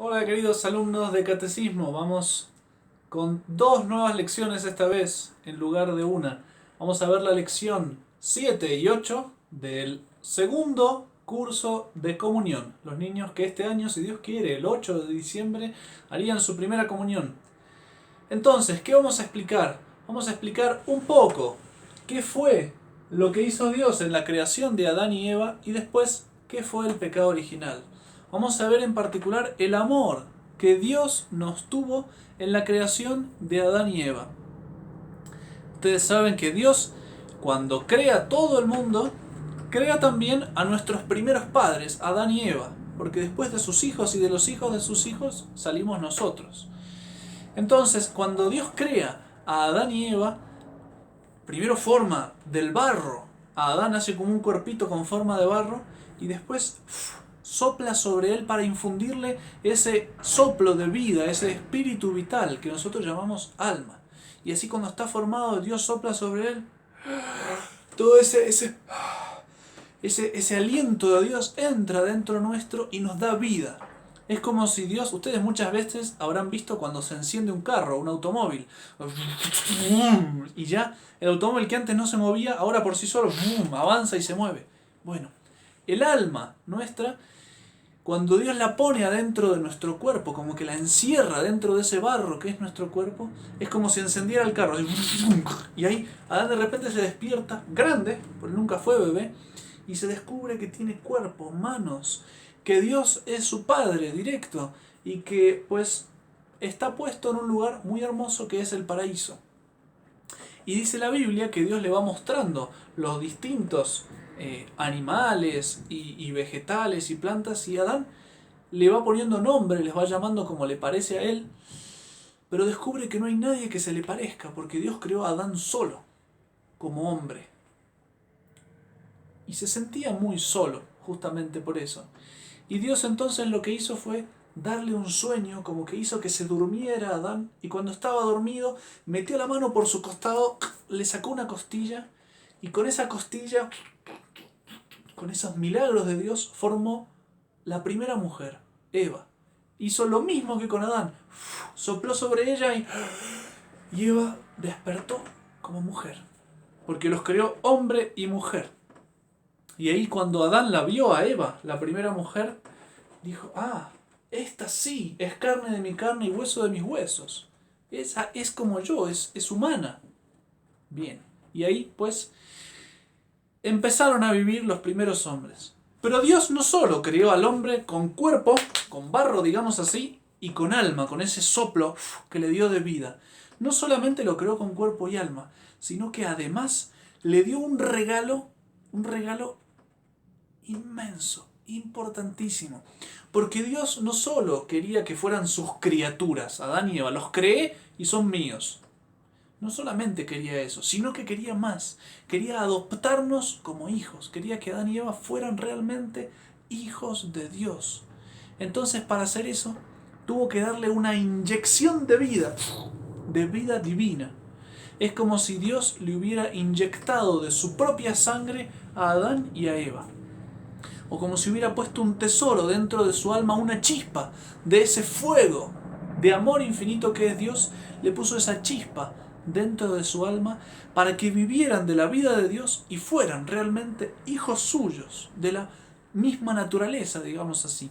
Hola queridos alumnos de Catecismo, vamos con dos nuevas lecciones esta vez en lugar de una. Vamos a ver la lección 7 y 8 del segundo curso de comunión. Los niños que este año, si Dios quiere, el 8 de diciembre, harían su primera comunión. Entonces, ¿qué vamos a explicar? Vamos a explicar un poco qué fue lo que hizo Dios en la creación de Adán y Eva y después qué fue el pecado original. Vamos a ver en particular el amor que Dios nos tuvo en la creación de Adán y Eva. Ustedes saben que Dios, cuando crea todo el mundo, crea también a nuestros primeros padres, Adán y Eva, porque después de sus hijos y de los hijos de sus hijos salimos nosotros. Entonces, cuando Dios crea a Adán y Eva, primero forma del barro. A Adán hace como un cuerpito con forma de barro y después sopla sobre él para infundirle ese soplo de vida, ese espíritu vital que nosotros llamamos alma. Y así cuando está formado, Dios sopla sobre él. Todo ese aliento de Dios entra dentro nuestro y nos da vida. Es como si Dios, ustedes muchas veces habrán visto cuando se enciende un carro, un automóvil, y ya el automóvil que antes no se movía, ahora por sí solo avanza y se mueve. Bueno, el alma nuestra, cuando Dios la pone adentro de nuestro cuerpo, como que la encierra dentro de ese barro que es nuestro cuerpo, es como si encendiera el carro. Y ahí Adán de repente se despierta, grande, porque nunca fue bebé, y se descubre que tiene cuerpo, manos, que Dios es su Padre directo y que pues está puesto en un lugar muy hermoso que es el paraíso. Y dice la Biblia que Dios le va mostrando los distintos animales y vegetales y plantas y Adán le va poniendo nombre, les va llamando como le parece a él, pero descubre que no hay nadie que se le parezca porque Dios creó a Adán solo, como hombre. Y se sentía muy solo, justamente por eso. Y Dios entonces lo que hizo fue darle un sueño, como que hizo que se durmiera Adán, y cuando estaba dormido, metió la mano por su costado, le sacó una costilla, y con esa costilla, con esos milagros de Dios, formó la primera mujer, Eva. Hizo lo mismo que con Adán, sopló sobre ella y Eva despertó como mujer, porque los creó hombre y mujer. Y ahí cuando Adán la vio a Eva, la primera mujer, dijo, esta sí, es carne de mi carne y hueso de mis huesos. Esa es como yo, es humana. Bien, y ahí pues empezaron a vivir los primeros hombres. Pero Dios no solo creó al hombre con cuerpo, con barro, digamos así, y con alma, con ese soplo que le dio de vida. No solamente lo creó con cuerpo y alma, sino que además le dio un regalo inmenso, importantísimo. Porque Dios no solo quería que fueran sus criaturas, Adán y Eva, los creé y son míos. No solamente quería eso, sino que quería más. Quería adoptarnos como hijos. Quería que Adán y Eva fueran realmente hijos de Dios. Entonces, para hacer eso, tuvo que darle una inyección de vida divina. Es como si Dios le hubiera inyectado de su propia sangre a Adán y a Eva. O como si hubiera puesto un tesoro dentro de su alma, una chispa de ese fuego de amor infinito que es Dios, le puso esa chispa dentro de su alma para que vivieran de la vida de Dios y fueran realmente hijos suyos, de la misma naturaleza, digamos así.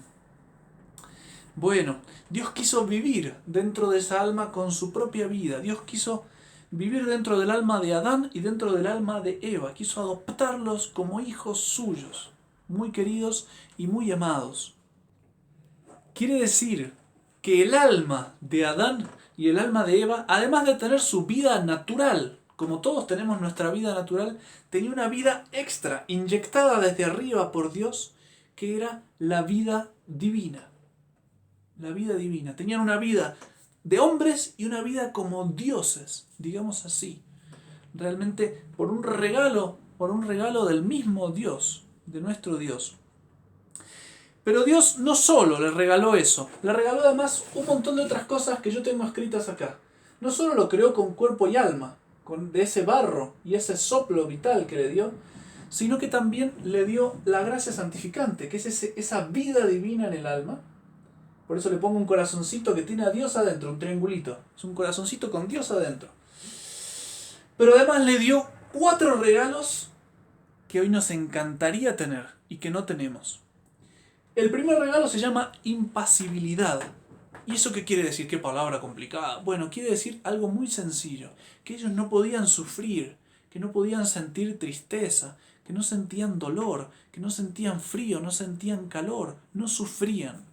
Bueno, Dios quiso vivir dentro de esa alma con su propia vida. Dios quiso vivir dentro del alma de Adán y dentro del alma de Eva. Quiso adoptarlos como hijos suyos, muy queridos y muy amados. Quiere decir que el alma de Adán y el alma de Eva, además de tener su vida natural, como todos tenemos nuestra vida natural, tenía una vida extra, inyectada desde arriba por Dios, que era la vida divina. La vida divina. Tenían una vida de hombres y una vida como dioses, digamos así. Realmente por un regalo del mismo Dios, de nuestro Dios. Pero Dios no solo le regaló eso, le regaló además un montón de otras cosas que yo tengo escritas acá. No solo lo creó con cuerpo y alma, de ese barro y ese soplo vital que le dio, sino que también le dio la gracia santificante, que es esa vida divina en el alma, Por eso le pongo un corazoncito que tiene a Dios adentro, un triangulito. Es un corazoncito con Dios adentro. Pero además le dio 4 regalos que hoy nos encantaría tener y que no tenemos. El primer regalo se llama impasibilidad. ¿Y eso qué quiere decir? ¿Qué palabra complicada? Bueno, quiere decir algo muy sencillo. Que ellos no podían sufrir, que no podían sentir tristeza, que no sentían dolor, que no sentían frío, no sentían calor, no sufrían.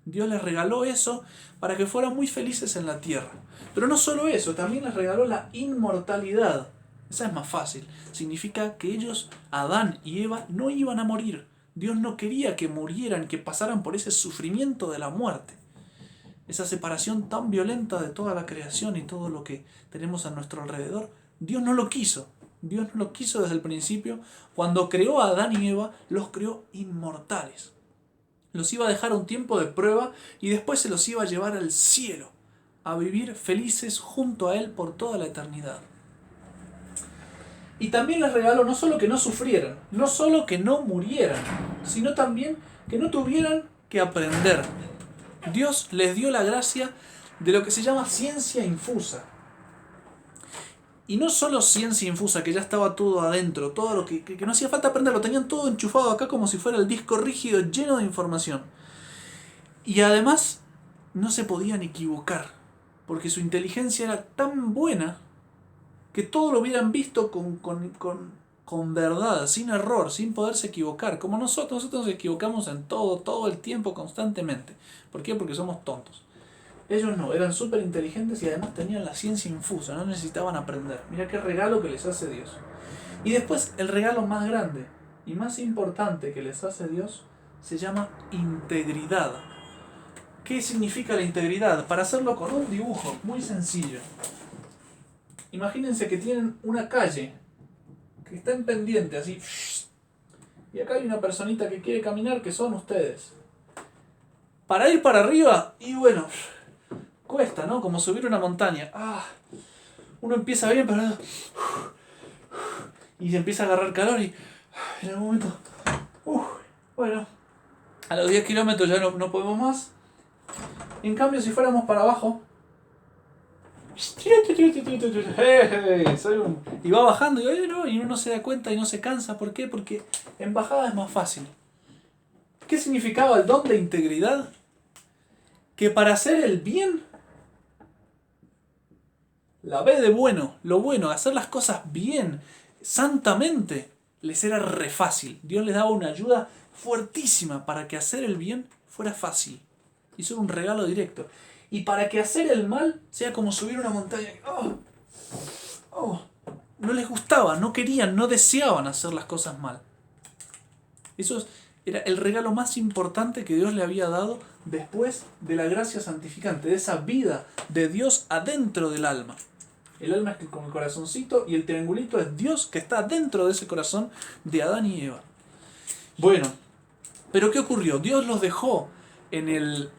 Dios les regaló eso para que fueran muy felices en la tierra. Pero no solo eso, también les regaló la inmortalidad. Esa es más fácil. Significa que ellos, Adán y Eva, no iban a morir. Dios no quería que murieran, que pasaran por ese sufrimiento de la muerte. Esa separación tan violenta de toda la creación y todo lo que tenemos a nuestro alrededor. Dios no lo quiso. Dios no lo quiso desde el principio. Cuando creó a Adán y Eva, los creó inmortales. Los iba a dejar un tiempo de prueba y después se los iba a llevar al cielo, a vivir felices junto a Él por toda la eternidad. Y también les regaló no solo que no sufrieran, no solo que no murieran, sino también que no tuvieran que aprender. Dios les dio la gracia de lo que se llama ciencia infusa. Y no solo ciencia infusa, que ya estaba todo adentro, todo lo que no hacía falta aprender, lo tenían todo enchufado acá como si fuera el disco rígido lleno de información. Y además no se podían equivocar, porque su inteligencia era tan buena que todo lo hubieran visto con verdad, sin error, sin poderse equivocar. Como nosotros nos equivocamos en todo el tiempo, constantemente. ¿Por qué? Porque somos tontos. Ellos no, eran súper inteligentes y además tenían la ciencia infusa, no necesitaban aprender. Mira qué regalo que les hace Dios. Y después el regalo más grande y más importante que les hace Dios se llama integridad. ¿Qué significa la integridad? Para hacerlo con un dibujo muy sencillo. Imagínense que tienen una calle que está en pendiente, así. Y acá hay una personita que quiere caminar, que son ustedes. Para ir para arriba, y bueno, cuesta, ¿no? Como subir una montaña. Uno empieza bien, pero y se empieza a agarrar calor y en algún momento, bueno, a los 10 kilómetros ya no podemos más. En cambio, si fuéramos para abajo, y va bajando y uno no se da cuenta y no se cansa. ¿Por qué? Porque en bajada es más fácil. ¿Qué significaba el don de integridad? Que para hacer el bien, la B de bueno, lo bueno, hacer las cosas bien, santamente, les era re fácil. Dios les daba una ayuda fuertísima para que hacer el bien fuera fácil. Y eso era un regalo directo. Y para que hacer el mal sea como subir una montaña. No les gustaba, no querían, no deseaban hacer las cosas mal. Eso era el regalo más importante que Dios le había dado después de la gracia santificante, de esa vida de Dios adentro del alma. El alma es con el corazoncito y el triangulito es Dios que está dentro de ese corazón de Adán y Eva. Bueno, pero ¿qué ocurrió? Dios los dejó en el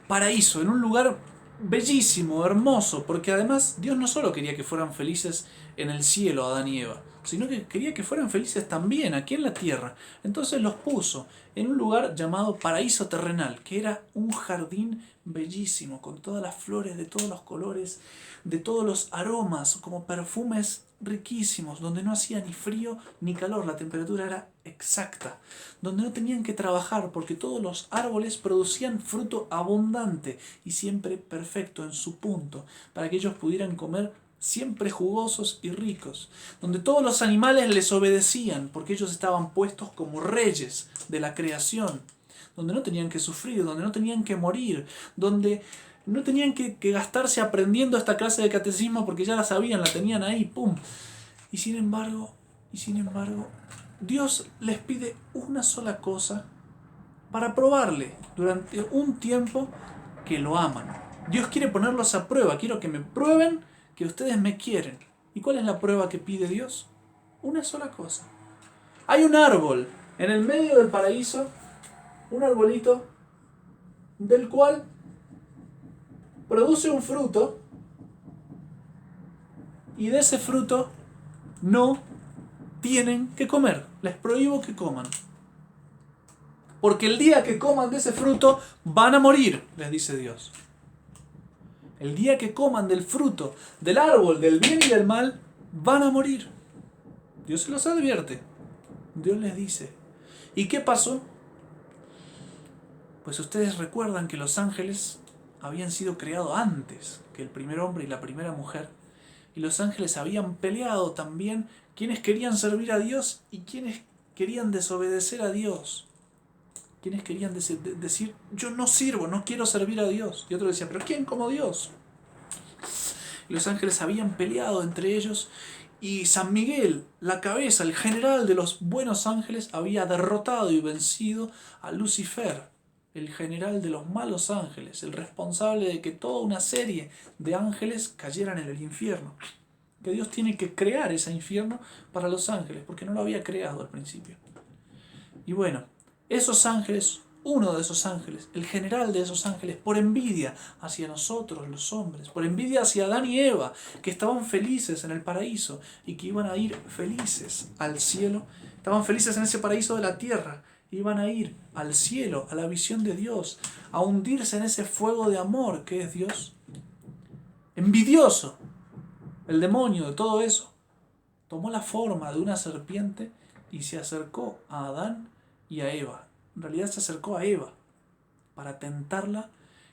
paraíso, en un lugar bellísimo, hermoso, porque además Dios no solo quería que fueran felices en el cielo Adán y Eva, sino que quería que fueran felices también aquí en la tierra. Entonces los puso en un lugar llamado paraíso terrenal, que era un jardín bellísimo, con todas las flores de todos los colores, de todos los aromas, como perfumes riquísimos, donde no hacía ni frío ni calor, la temperatura era exacta, donde no tenían que trabajar porque todos los árboles producían fruto abundante y siempre perfecto en su punto, para que ellos pudieran comer siempre jugosos y ricos, donde todos los animales les obedecían porque ellos estaban puestos como reyes de la creación, donde no tenían que sufrir, donde no tenían que morir, donde no tenían que gastarse aprendiendo esta clase de catecismo porque ya la sabían, la tenían ahí, ¡pum! Y sin embargo, Dios les pide una sola cosa para probarle durante un tiempo que lo aman. Dios quiere ponerlos a prueba, quiero que me prueben que ustedes me quieren. ¿Y cuál es la prueba que pide Dios? Una sola cosa. Hay un árbol en el medio del paraíso, un arbolito del cual produce un fruto y de ese fruto no tienen que comer. Les prohíbo que coman. porque el día que coman de ese fruto van a morir, les dice Dios. El día que coman del fruto del árbol del bien y del mal, van a morir. Dios se los advierte. Dios les dice. ¿Y qué pasó? Pues ustedes recuerdan que los ángeles habían sido creados antes que el primer hombre y la primera mujer. Y los ángeles habían peleado también quienes querían servir a Dios y quienes querían desobedecer a Dios. Quienes querían decir, yo no sirvo, no quiero servir a Dios. Y otros decían, pero ¿quién como Dios? Y los ángeles habían peleado entre ellos y San Miguel, la cabeza, el general de los buenos ángeles, había derrotado y vencido a Lucifer, el general de los malos ángeles, el responsable de que toda una serie de ángeles cayeran en el infierno. Que Dios tiene que crear ese infierno para los ángeles, porque no lo había creado al principio. Y bueno, esos ángeles, uno de esos ángeles, el general de esos ángeles, por envidia hacia nosotros los hombres, por envidia hacia Adán y Eva, que estaban felices en el paraíso y que iban a ir felices al cielo, estaban felices en ese paraíso de la tierra, iban a ir al cielo, a la visión de Dios, a hundirse en ese fuego de amor que es Dios. Envidioso, el demonio de todo eso, tomó la forma de una serpiente y se acercó a Adán y a Eva. En realidad se acercó a Eva para tentarla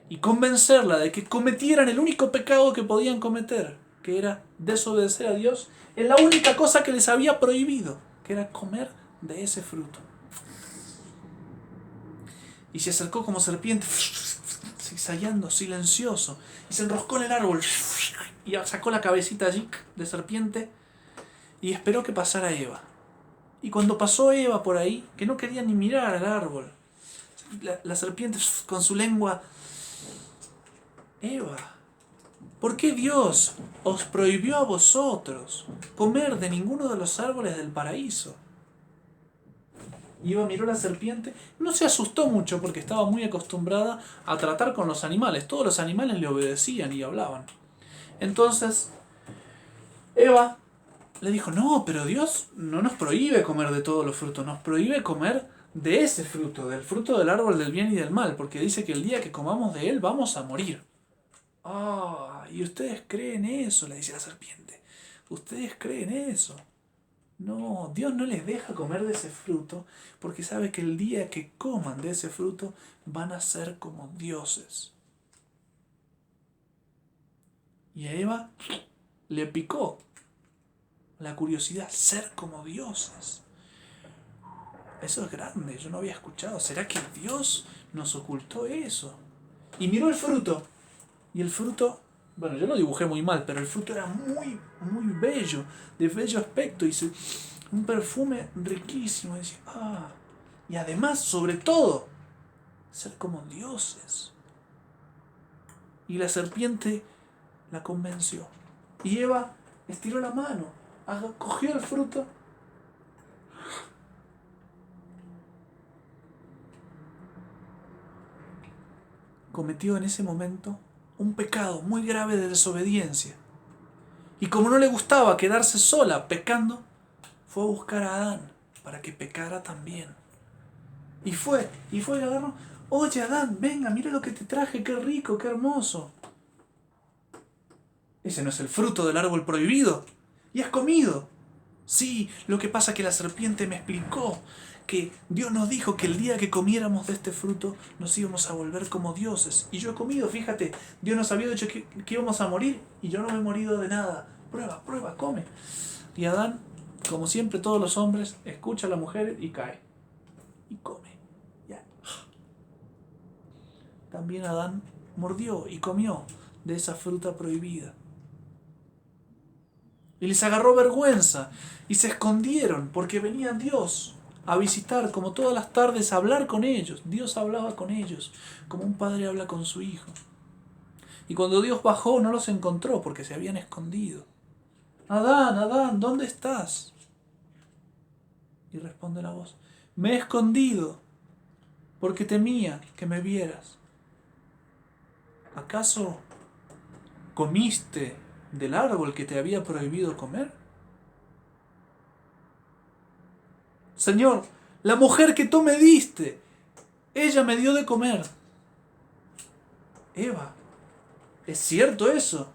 y convencerla de que cometieran el único pecado que podían cometer, que era desobedecer a Dios en la única cosa que les había prohibido, que era comer de ese fruto. Y se acercó como serpiente, zigzagueando, silencioso, y se enroscó en el árbol y sacó la cabecita allí de serpiente y esperó que pasara Eva. Y cuando pasó Eva por ahí, que no quería ni mirar al árbol, la serpiente con su lengua, Eva, ¿por qué Dios os prohibió a vosotros comer de ninguno de los árboles del paraíso? Y Eva miró a la serpiente, no se asustó mucho porque estaba muy acostumbrada a tratar con los animales. Todos los animales le obedecían y hablaban. Entonces, Eva le dijo, no, pero Dios no nos prohíbe comer de todos los frutos, nos prohíbe comer de ese fruto, del fruto del árbol del bien y del mal, porque dice que el día que comamos de él vamos a morir. Ah, ¿y ustedes creen eso?, le dice la serpiente. ¿Ustedes creen eso? No, Dios no les deja comer de ese fruto, porque sabe que el día que coman de ese fruto van a ser como dioses. Y a Eva le picó la curiosidad, ser como dioses. Eso es grande, yo no había escuchado. ¿Será que Dios nos ocultó eso? Y miró el fruto. Y el fruto, bueno, yo lo dibujé muy mal, pero el fruto era muy, muy bello, de bello aspecto. Y un perfume riquísimo. Y decía, y además, sobre todo, ser como dioses. Y la serpiente la convenció. Y Eva estiró la mano, cogió el fruto cometió en ese momento un pecado muy grave de desobediencia. Y como no le gustaba quedarse sola pecando, fue a buscar a Adán para que pecara también. Y fue y le agarró. Oye, Adán, venga, mira lo que te traje, qué rico, qué hermoso. Ese no es el fruto del árbol prohibido. Y has comido. Sí, lo que pasa es que la serpiente me explicó que Dios nos dijo que el día que comiéramos de este fruto nos íbamos a volver como dioses. Y yo he comido, fíjate, Dios nos había dicho que íbamos a morir y yo no me he morido de nada. Prueba, come. Y Adán, como siempre todos los hombres, escucha a la mujer y cae. Y come. Ya. También Adán mordió y comió de esa fruta prohibida. Y les agarró vergüenza y se escondieron porque venía Dios a visitar, como todas las tardes, a hablar con ellos. Dios hablaba con ellos como un padre habla con su hijo. Y cuando Dios bajó no los encontró porque se habían escondido. Adán, ¿dónde estás? Y responde la voz, me he escondido porque temía que me vieras. ¿Acaso comiste del árbol que te había prohibido comer? Señor, la mujer que tú me diste, Ella me dio de comer. Eva, ¿es cierto eso?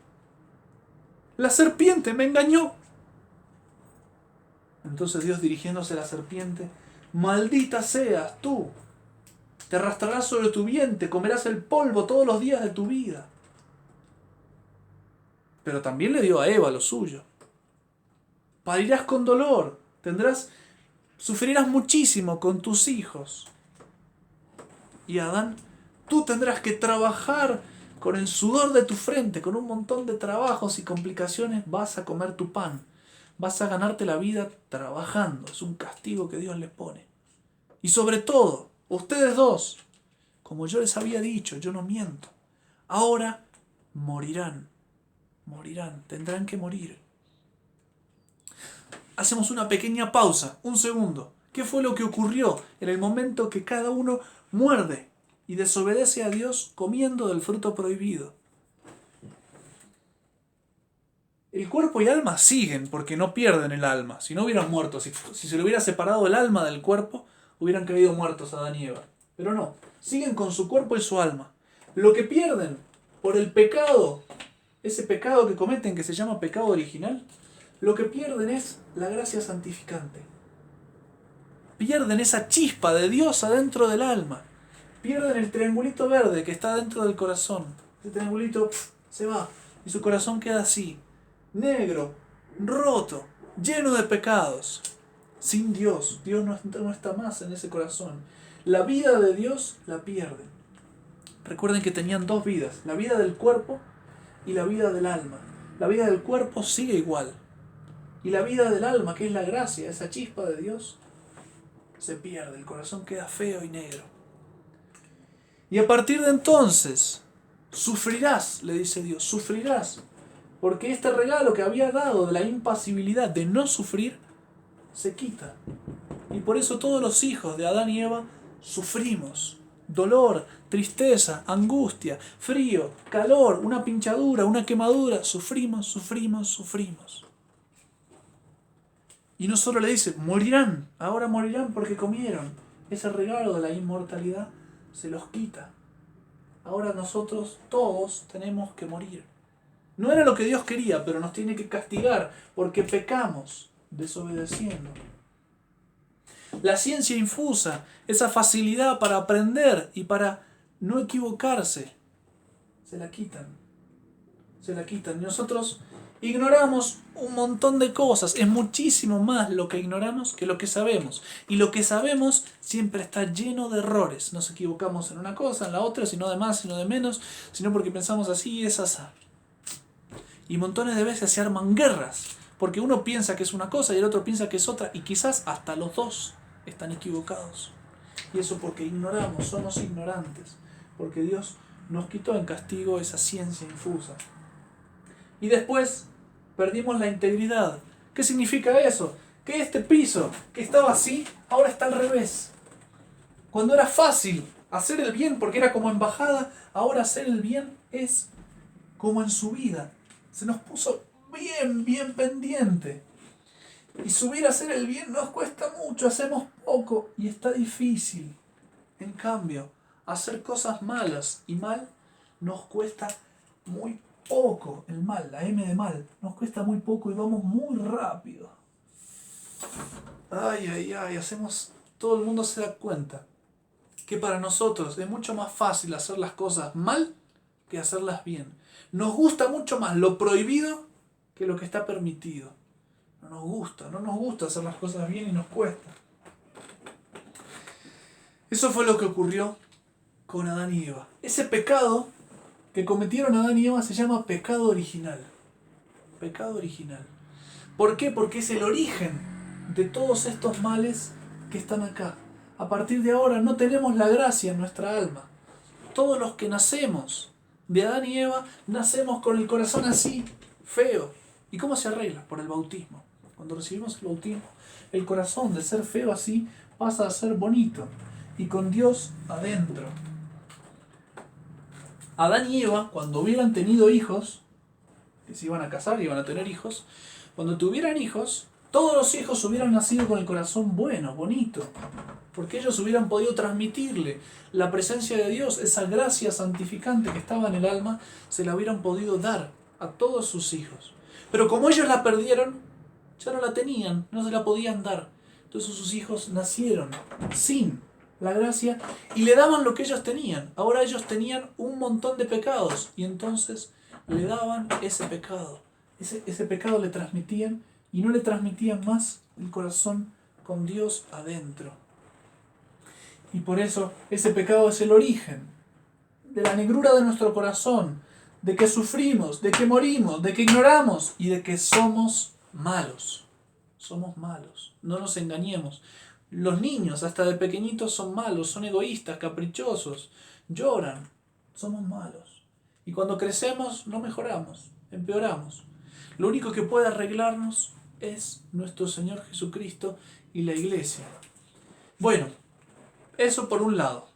La serpiente me engañó. Entonces Dios, dirigiéndose a la serpiente: maldita seas tú. Te arrastrarás sobre tu vientre, comerás el polvo todos los días de tu vida. Pero también le dio a Eva lo suyo. Parirás con dolor, sufrirás muchísimo con tus hijos. Y Adán, tú tendrás que trabajar con el sudor de tu frente, con un montón de trabajos y complicaciones, vas a comer tu pan. Vas a ganarte la vida trabajando. Es un castigo que Dios les pone. Y sobre todo, ustedes dos, como yo les había dicho, yo no miento, ahora morirán. Morirán, tendrán que morir. Hacemos una pequeña pausa, un segundo. ¿Qué fue lo que ocurrió en el momento que cada uno muerde y desobedece a Dios comiendo del fruto prohibido? El cuerpo y alma siguen porque no pierden el alma. Si no hubieran muerto, si se le hubiera separado el alma del cuerpo, hubieran caído muertos Adán y Eva. Pero no, siguen con su cuerpo y su alma. Lo que pierden por el pecado, ese pecado que cometen que se llama pecado original, lo que pierden es la gracia santificante. Pierden esa chispa de Dios adentro del alma. Pierden el triangulito verde que está dentro del corazón. Ese triangulito se va y su corazón queda así, negro, roto, lleno de pecados. Sin Dios. Dios no está más en ese corazón. La vida de Dios la pierden. Recuerden que tenían dos vidas, la vida del cuerpo y la vida del alma. La vida del cuerpo sigue igual. Y la vida del alma, que es la gracia, esa chispa de Dios, se pierde. El corazón queda feo y negro. Y a partir de entonces, sufrirás, le dice Dios, sufrirás. Porque este regalo que había dado de la impasibilidad de no sufrir, se quita. Y por eso todos los hijos de Adán y Eva sufrimos. Dolor, tristeza, angustia, frío, calor, una pinchadura, una quemadura. Sufrimos, sufrimos, sufrimos. Y no solo le dice, morirán, ahora morirán porque comieron. Ese regalo de la inmortalidad se los quita. Ahora nosotros todos tenemos que morir. No era lo que Dios quería, pero nos tiene que castigar porque pecamos desobedeciendo. La ciencia infusa, esa facilidad para aprender y para no equivocarse, se la quitan. Se la quitan. Y nosotros ignoramos un montón de cosas. Es muchísimo más lo que ignoramos que lo que sabemos. Y lo que sabemos siempre está lleno de errores. Nos equivocamos en una cosa, en la otra, sino de más, sino de menos, sino porque pensamos así y es así. Y montones de veces se arman guerras, porque uno piensa que es una cosa y el otro piensa que es otra, y quizás hasta los dos están equivocados. Y eso porque ignoramos, somos ignorantes, porque Dios nos quitó en castigo esa ciencia infusa. Y después perdimos la integridad. ¿Qué significa eso? Que este piso que estaba así, ahora está al revés. Cuando era fácil hacer el bien, porque era como embajada, ahora hacer el bien es como en su vida. Se nos puso bien pendiente. Y subir a hacer el bien nos cuesta mucho, hacemos poco y está difícil. En cambio, hacer cosas malas y mal nos cuesta muy poco. El mal, la M de mal, nos cuesta muy poco y vamos muy rápido. Todo el mundo se da cuenta que para nosotros es mucho más fácil hacer las cosas mal que hacerlas bien. Nos gusta mucho más lo prohibido que lo que está permitido. No nos gusta hacer las cosas bien y nos cuesta. Eso fue lo que ocurrió con Adán y Eva. Ese pecado que cometieron Adán y Eva se llama pecado original. Pecado original. ¿Por qué? Porque es el origen de todos estos males que están acá. A partir de ahora no tenemos la gracia en nuestra alma. Todos los que nacemos de Adán y Eva, nacemos con el corazón así, feo. ¿Y cómo se arregla? Por el bautismo. Cuando recibimos el bautismo, el corazón de ser feo así pasa a ser bonito. Y con Dios adentro. Adán y Eva, cuando hubieran tenido hijos, que se iban a casar y iban a tener hijos, cuando tuvieran hijos, todos los hijos hubieran nacido con el corazón bueno, bonito, porque ellos hubieran podido transmitirle la presencia de Dios, esa gracia santificante que estaba en el alma, se la hubieran podido dar a todos sus hijos. Pero como ellos la perdieron, ya no la tenían, no se la podían dar. Entonces sus hijos nacieron sin la gracia y le daban lo que ellos tenían. Ahora ellos tenían un montón de pecados y entonces le daban ese pecado. Ese pecado le transmitían y no le transmitían más el corazón con Dios adentro. Y por eso ese pecado es el origen de la negrura de nuestro corazón, de que sufrimos, de que morimos, de que ignoramos y de que somos malos. Somos malos, no nos engañemos. Los niños hasta de pequeñitos son malos, son egoístas, caprichosos, lloran, somos malos. Y cuando crecemos no mejoramos, empeoramos. Lo único que puede arreglarnos es nuestro Señor Jesucristo y la iglesia. Bueno, eso por un lado.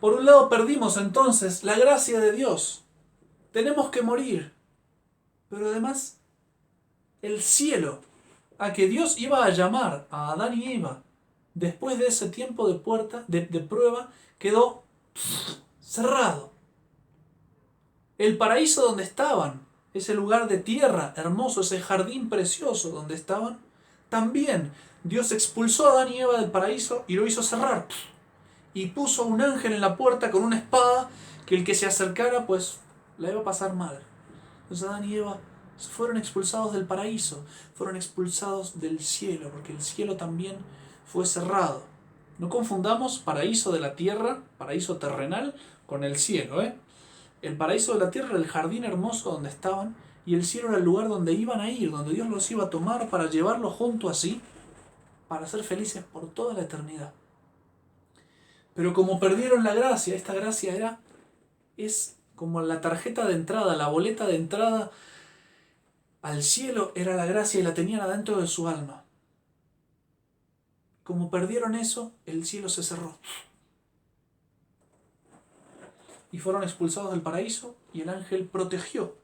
Por un lado perdimos entonces la gracia de Dios. Tenemos que morir. Pero además, el cielo a que Dios iba a llamar a Adán y Eva después de ese tiempo de prueba quedó cerrado. El paraíso donde estaban, ese lugar de tierra hermoso, ese jardín precioso donde estaban, también Dios expulsó a Adán y Eva del paraíso y lo hizo cerrar. Y puso un ángel en la puerta con una espada que el que se acercara pues la iba a pasar mal. Entonces Adán y Eva fueron expulsados del paraíso, fueron expulsados del cielo, porque el cielo también fue cerrado. No confundamos paraíso de la tierra, paraíso terrenal, con el cielo, El paraíso de la tierra era el jardín hermoso donde estaban, y el cielo era el lugar donde iban a ir, donde Dios los iba a tomar para llevarlos junto a sí, para ser felices por toda la eternidad. Pero como perdieron la gracia, esta gracia es como la tarjeta de entrada, la boleta de entrada al cielo era la gracia y la tenían adentro de su alma. Como perdieron eso, el cielo se cerró. Y fueron expulsados del paraíso y el ángel protegió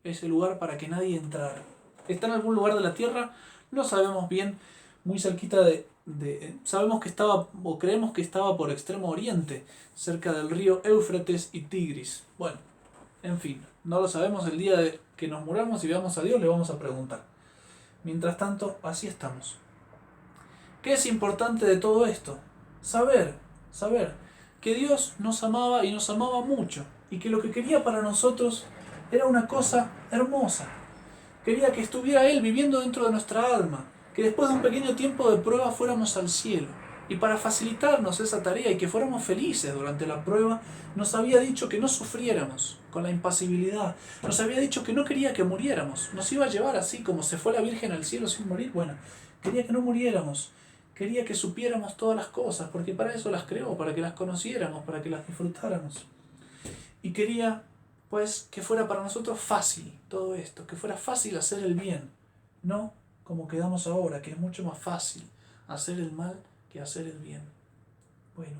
ese lugar para que nadie entrara. ¿Está en algún lugar de la tierra? No sabemos bien, muy cerquita sabemos que estaba, o creemos que estaba por Extremo Oriente, cerca del río Éufrates y Tigris. Bueno, en fin, no lo sabemos. El día de que nos muramos y veamos a Dios le vamos a preguntar. Mientras tanto, así estamos. ¿Qué es importante de todo esto? Saber que Dios nos amaba y nos amaba mucho, y que lo que quería para nosotros era una cosa hermosa. Quería que estuviera Él viviendo dentro de nuestra alma, que después de un pequeño tiempo de prueba fuéramos al cielo. Y para facilitarnos esa tarea y que fuéramos felices durante la prueba, nos había dicho que no sufriéramos con la impasibilidad. Nos había dicho que no quería que muriéramos. Nos iba a llevar así como se fue la Virgen al cielo sin morir. Bueno, quería que no muriéramos. Quería que supiéramos todas las cosas, porque para eso las creó, para que las conociéramos, para que las disfrutáramos. Y quería, pues, que fuera para nosotros fácil todo esto, que fuera fácil hacer el bien, no como quedamos ahora, que es mucho más fácil hacer el mal que hacer el bien. Bueno.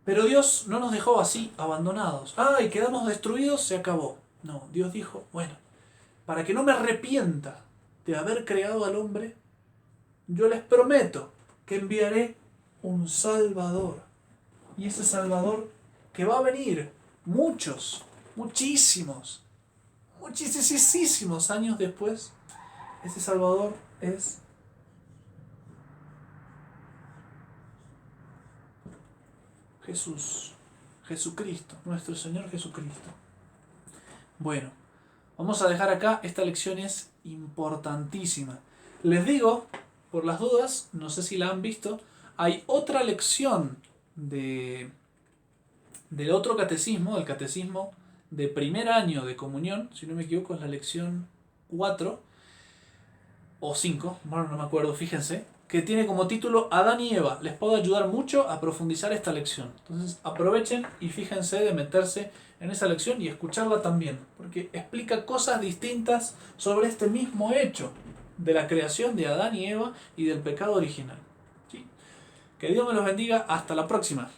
Pero Dios no nos dejó así, abandonados. ¡Ay, quedamos destruidos! Se acabó. No, Dios dijo, bueno, para que no me arrepienta de haber creado al hombre, yo les prometo que enviaré un Salvador. Y ese Salvador que va a venir muchísimos años después, ese Salvador es Jesucristo, nuestro Señor Jesucristo. Bueno, vamos a dejar acá, esta lección es importantísima. Les digo, por las dudas, no sé si la han visto, hay otra lección del otro catecismo, del catecismo de primer año de comunión, si no me equivoco es la lección 4 o 5, bueno, no me acuerdo, fíjense, que tiene como título Adán y Eva. Les puedo ayudar mucho a profundizar esta lección. Entonces aprovechen y fíjense de meterse en esa lección y escucharla también, porque explica cosas distintas sobre este mismo hecho de la creación de Adán y Eva y del pecado original. ¿Sí? Que Dios me los bendiga. Hasta la próxima.